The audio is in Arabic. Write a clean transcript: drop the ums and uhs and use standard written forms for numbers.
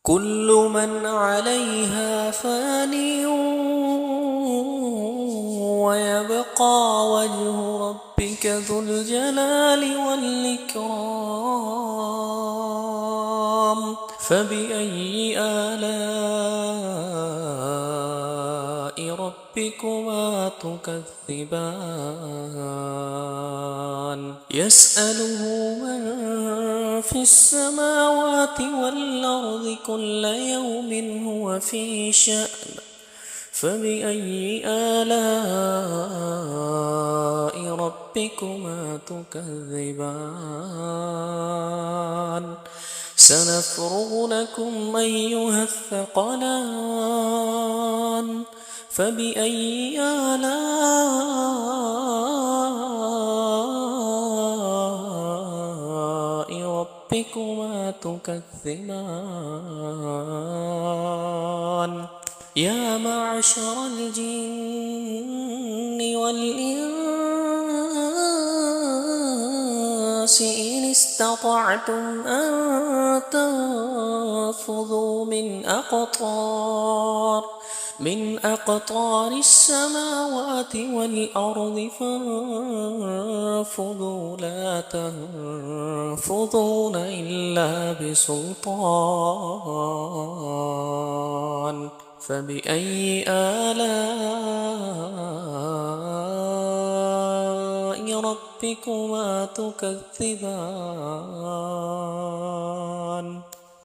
كل من عليها فان ويبقى وجه ربك ذو الجلال والإكرام فبأي آلاء ربكما تكذبان يسأله من في السماوات والأرض كل يوم هو في شأن فبأي آلاء ربكما تكذبان سنفرغ لكم أيها الثقلان فبأي آلاء ربكما تكذبان يا معشر الجن والإنس إن استطعتم أن تنفذوا من أقطار السماوات والأرض فانفذوا لا تنفذون إلا بسلطان فبأي آلاء ربكما تكذبان